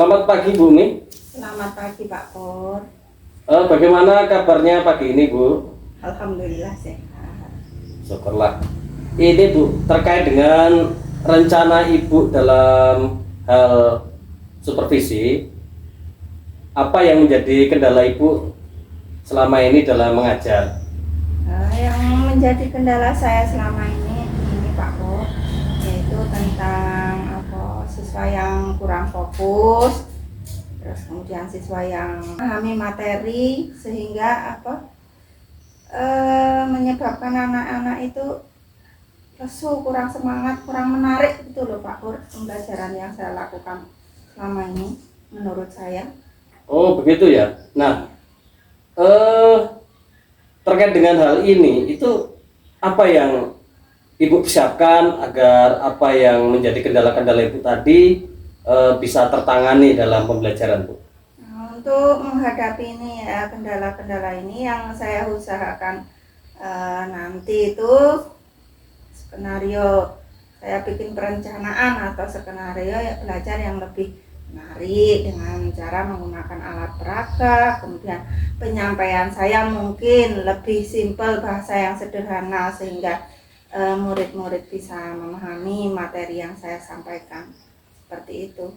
Selamat pagi Bu Mi. Selamat pagi Pak Pur. Bagaimana kabarnya pagi ini Bu? Alhamdulillah sehat. Syukurlah. Ini Bu, terkait dengan rencana Ibu dalam hal supervisi, apa yang menjadi kendala Ibu selama ini dalam mengajar? Yang menjadi kendala saya selama ini Pak Pur, yaitu tentang siswa yang kurang fokus, terus kemudian siswa yang memahami materi sehingga menyebabkan anak-anak itu lesu, kurang semangat, kurang menarik gitu loh Pak Pur, pembelajaran yang saya lakukan selama ini menurut saya. Oh begitu ya. Nah, terkait dengan hal ini, itu apa yang Ibu persiapkan agar apa yang menjadi kendala-kendala Ibu tadi bisa tertangani dalam pembelajaran Bu? Untuk menghadapi ini ya, kendala-kendala ini yang saya usahakan nanti itu skenario, saya bikin perencanaan atau skenario ya, belajar yang lebih menarik dengan cara menggunakan alat peraga, kemudian penyampaian saya mungkin lebih simpel, bahasa yang sederhana sehingga murid-murid bisa memahami materi yang saya sampaikan, seperti itu.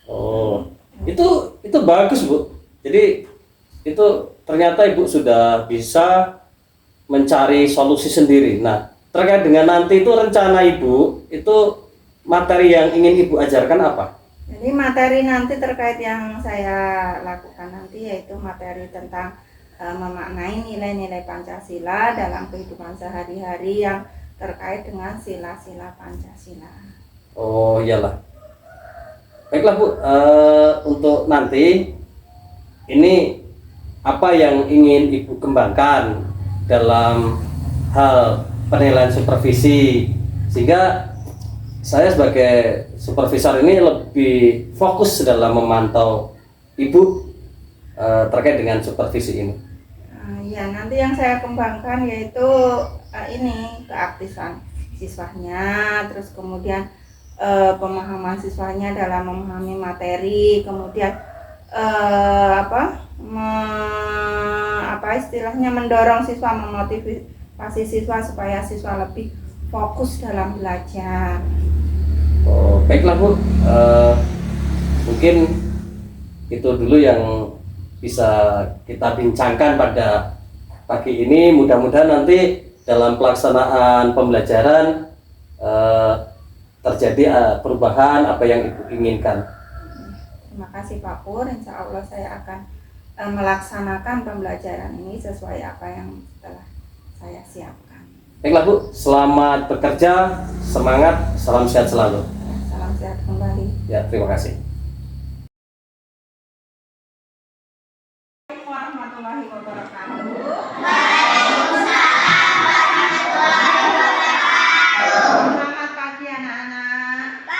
Oh, itu bagus Bu. Jadi itu ternyata Ibu sudah bisa mencari solusi sendiri. Nah, terkait dengan nanti itu rencana Ibu, itu materi yang ingin Ibu ajarkan apa? Jadi materi nanti terkait yang saya lakukan nanti yaitu materi tentang memaknai nilai-nilai Pancasila dalam kehidupan sehari-hari yang terkait dengan sila-sila Pancasila. Oh iyalah. Baiklah Bu, untuk nanti ini apa yang ingin Ibu kembangkan dalam hal penilaian supervisi, sehingga saya sebagai supervisor ini lebih fokus dalam memantau Ibu terkait dengan supervisi ini. Ya, nanti yang saya kembangkan yaitu ini keaktifan siswanya, terus kemudian pemahaman siswanya dalam memahami materi, kemudian istilahnya mendorong siswa, memotivasi siswa supaya siswa lebih fokus dalam belajar. Oh, baiklah Bu, mungkin itu dulu yang bisa kita bincangkan pada pagi ini. Mudah-mudahan nanti dalam pelaksanaan pembelajaran terjadi perubahan apa yang Ibu inginkan. Terima kasih Pak Pur, insya Allah saya akan melaksanakan pembelajaran ini sesuai apa yang telah saya siapkan. Baiklah Bu, selamat bekerja, semangat, salam sehat selalu. Salam sehat kembali. Ya, terima kasih. Warahmatullahi wabarakatuh. Selamat pagi anak-anak.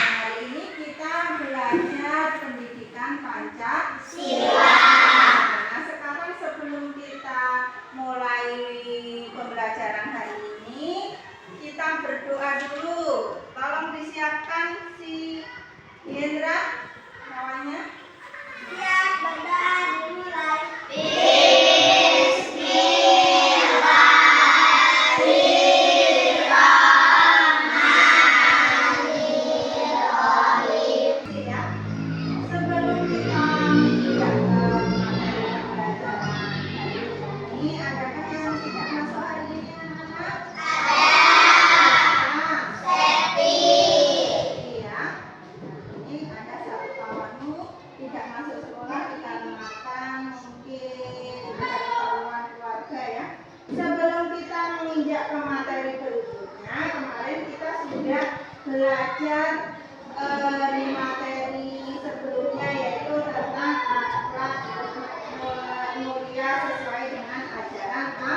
Hari ini kita belajar pendidikan Pancasila. Nah, sekarang sebelum kita mulai pembelajaran hari ini, kita berdoa dulu. Tolong disiapkan si Hendra kawannya. Siap, berdoa dimulai. Sebelum kita tidak materi pembelajaran hari ini, adakah yang tidak masuk hari ini anak-anak? Iya. Ini ada satu kawanmu tidak masuk sekolah dikarenakan mungkin ada keperluan keluarga ya. Sebelum kita menginjak ke materi berikutnya, kemarin kita sudah belajar di materi sebelumnya yaitu tentang akhlak mulia sesuai dengan ajaran agama.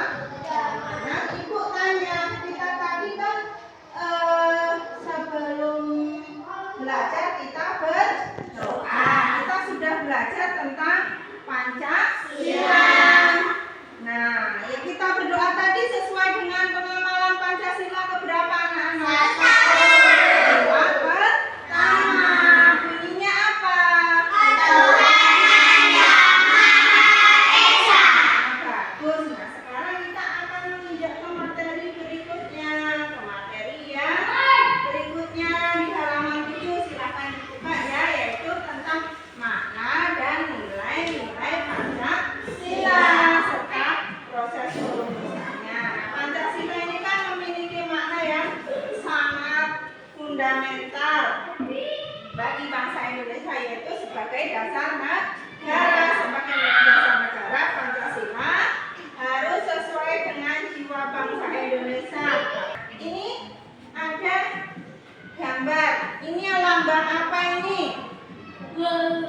Ibu tanya, kita tadi kan sebelum belajar kita berdoa. Kita sudah belajar tentang Pancasila. Nah, ya kita berdoa tadi sesuai dengan fundamental bagi bangsa Indonesia, yaitu sebagai dasar negara. Sebagai dasar negara, Pancasila harus sesuai dengan jiwa bangsa Indonesia. Ini ada gambar. Ini lambang apa ini? Nah,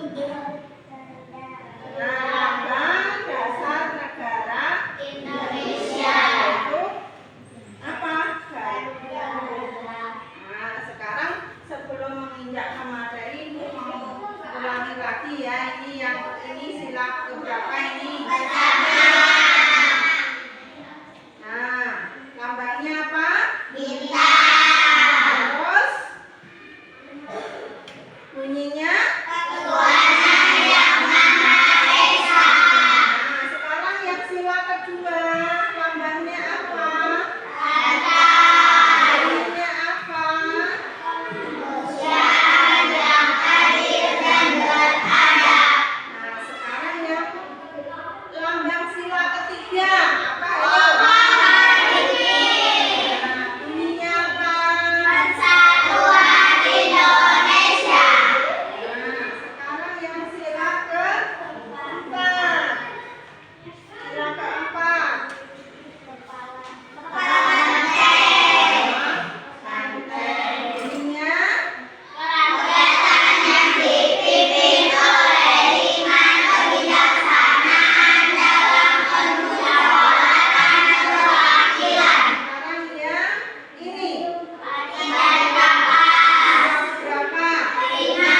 lambang dasar negara Indonesia itu apa? Nah, sekarang sebelum menginjak ke materi, Ibu mau ulangi lagi ya. Ini sila keberapa ini? Nah, lambangnya apa? Bintang. Terus bunyinya? Sekarang yang sila kedua, lambangnya apa? Bunyinya apa? Nah, sekarang yang lambang sila ketiga, apa ayo? Nah, bunyinya apa? Nah, sekarang yang sila keempat. Sila keempat. Banteng. Bunyinya? Sekarang yang ini. Sila berapa? Bunyinya?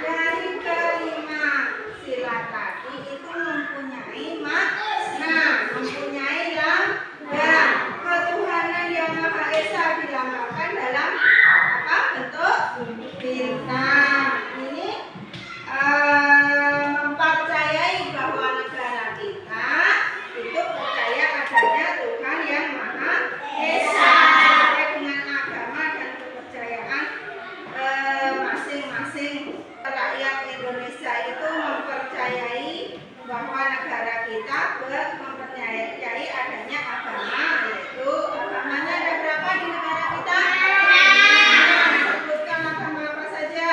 Dari kelima sila tadi itu mempunyai makna, mempunyai lambang. Ketuhanan yang Maha Esa dilambangkan dalam apa bentuk? Bintang. Ini mempercayai bahwa negara kita itu percaya adanya Tuhan yang Maha Esa. Sesuai dengan agama dan kepercayaan masing-masing rakyat Indonesia itu mempercayai bahwa negara kita mempercayai adanya agama, yaitu agamanya ada berapa di negara kita? Sebutkan agama apa saja?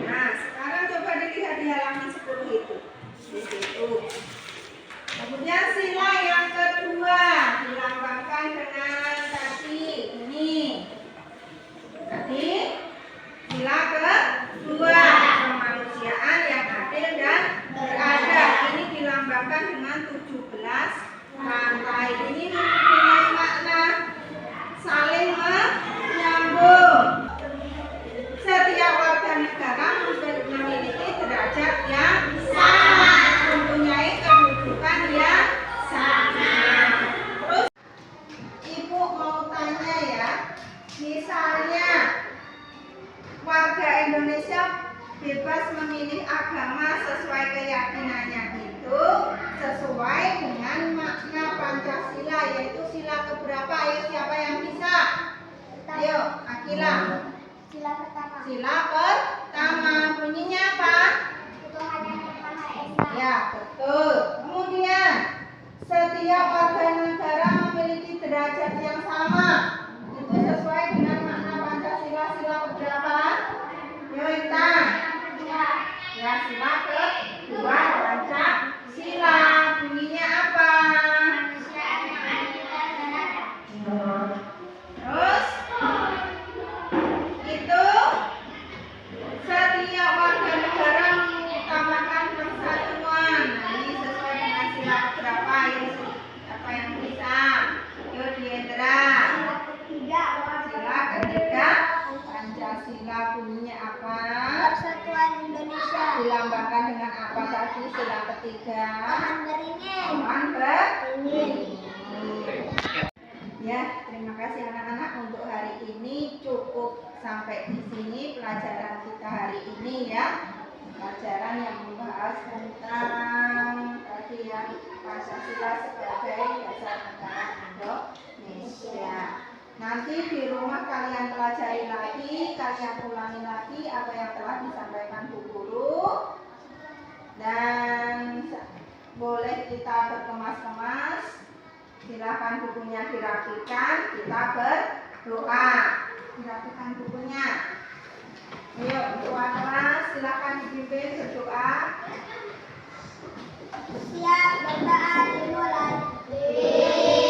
Nah, sekarang coba dilihat di halaman 10 itu. Di situ. Kemudian sila yang kedua dilambangkan dengan tadi ini. Tadi sila kedua, kemanusiaan yang adil dan beradab. Ini dilambangkan dengan 17 rantai. Ini mempunyai makna saling menyambung. Setiap warga negara memiliki derajat yang sama, mempunyai kedudukan yang sama. Terus Ibu mau tanya ya, misalnya warga Indonesia bebas memilih agama sesuai keyakinannya itu sesuai dengan makna Pancasila, yaitu sila keberapa? Ayo siapa yang bisa? Ayo, Akila. Sila pertama, bunyinya apa? Ya, betul. Kemudian setiap warga negara memiliki derajat yang sama. Itu sesuai dengan makna Pancasila. Sila keberapa? Yo, Intan. Ya, sila kedua Pancasila. Bunyinya apa? Terus itu setiap warga negara mengutamakan persatuan. Nah, ini sesuai dengan sila berapa? Apa yang bisa? Yo, Diendra. Sila ketiga Pancasila, bunyinya apa? Persatuan Indonesia. Dilambangkan dengan apa tadi? Sila ketiga. Pohon beringin. Pohon beringin. Ya, terima kasih anak-anak, untuk hari ini cukup sampai di sini pelajaran kita hari ini ya. Pelajaran yang membahas tentang tadi yang Pancasila sebagai dasar negara Indonesia. Nanti di rumah kalian pelajari lagi, kalian ulangi lagi apa yang telah disampaikan Bu Guru. Dan boleh kita berkemas-kemas. Silakan bukunya dirapikan, kita berdoa. Dirapikan bukunya. Ayo, ketua kelas, silakan dipimpin berdoa. Siap, berdoa dimulai. Selesai.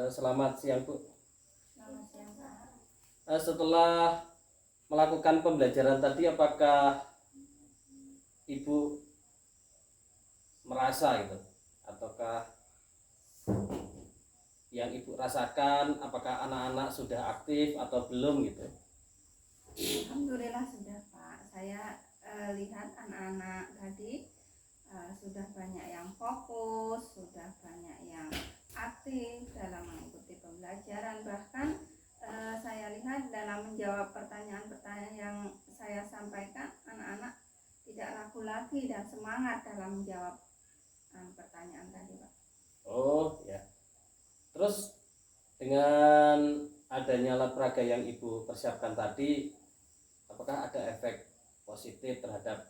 Selamat siang Bu. Selamat siang, Pak. Setelah melakukan pembelajaran tadi, apakah Ibu merasa gitu, ataukah yang Ibu rasakan, apakah anak-anak sudah aktif atau belum gitu? Alhamdulillah sudah, Pak. Saya lihat anak-anak tadi sudah banyak yang fokus, sudah banyak yang aktif dalam mengikuti pembelajaran. Bahkan saya lihat dalam menjawab pertanyaan-pertanyaan yang saya sampaikan, anak-anak tidak ragu lagi dan semangat dalam menjawab pertanyaan tadi, Pak. Oh ya. Terus dengan adanya alat peraga yang Ibu persiapkan tadi, apakah ada efek positif terhadap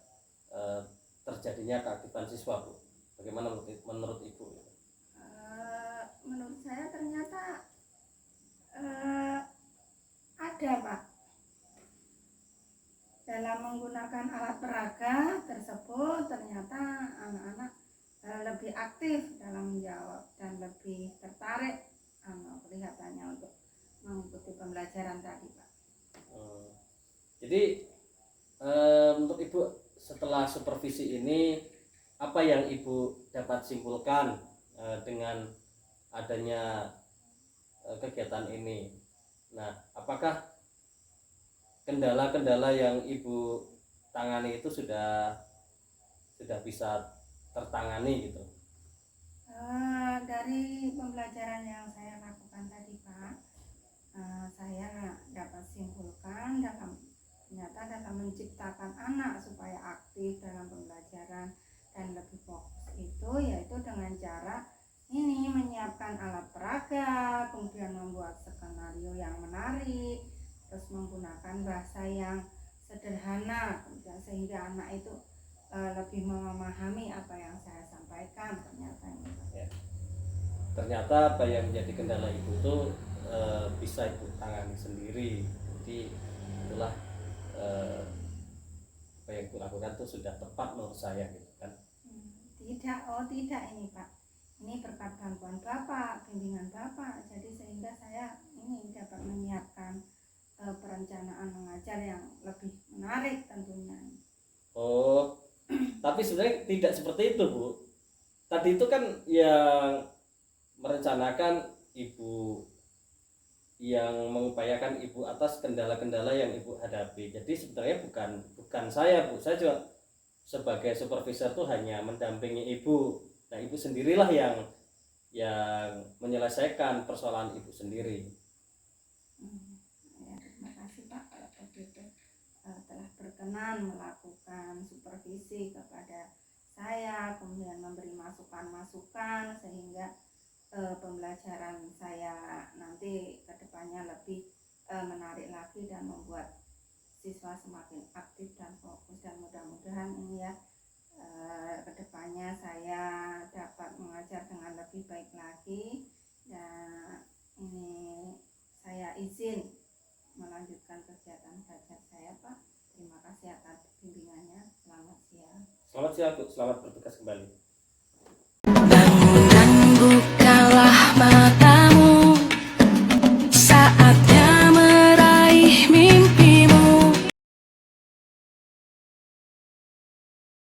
terjadinya keaktifan siswa, Bu? Bagaimana menurut Ibu? Menurut saya ternyata ada, Pak. Dalam menggunakan alat peraga tersebut ternyata anak-anak lebih aktif dalam menjawab dan lebih tertarik kelihatannya untuk mengikuti pembelajaran tadi, Pak. Jadi untuk Ibu, setelah supervisi ini, apa yang Ibu dapat simpulkan dengan adanya kegiatan ini? Nah, apakah kendala-kendala yang Ibu tangani itu sudah bisa tertangani gitu? Dari pembelajaran yang saya lakukan tadi, Pak, saya dapat simpulkan ternyata dalam menciptakan anak supaya aktif dalam pembelajaran dan lebih fokus itu yaitu dengan cara ini menyiapkan alat peraga, kemudian membuat skenario yang menarik, terus menggunakan bahasa yang sederhana, kemudian sehingga anak itu lebih memahami apa yang saya sampaikan. Ternyata ini, Ya. Ternyata apa yang menjadi kendala Ibu itu bisa Ibu tangani sendiri. Jadi itulah apa yang Ibu lakukan itu sudah tepat menurut saya gitu kan. Tidak ini, Pak. Ini berkat bantuan Bapak, bimbingan Bapak. Jadi sehingga saya ini dapat menyiapkan perencanaan mengajar yang lebih menarik tentunya. Oh, tapi sebenarnya tidak seperti itu, Bu. Tadi itu kan yang merencanakan Ibu, yang mengupayakan Ibu atas kendala-kendala yang Ibu hadapi. Jadi sebenarnya bukan saya, Bu. Saya juga sebagai supervisor tuh hanya mendampingi Ibu. Nah, Ibu sendirilah yang menyelesaikan persoalan Ibu sendiri. Ya, terima kasih, Pak, kalau begitu telah berkenan melakukan supervisi kepada saya, kemudian memberi masukan-masukan sehingga pembelajaran saya nanti kedepannya lebih menarik lagi dan membuat siswa semakin aktif dan fokus, dan mudah-mudahan ini ya kedepannya saya dapat mengajar dengan lebih baik lagi. Dan ini saya izin melanjutkan kegiatan belajar saya, Pak. Terima kasih atas bimbingannya. Selamat siang. Selamat siang Bu, selamat bertugas kembali.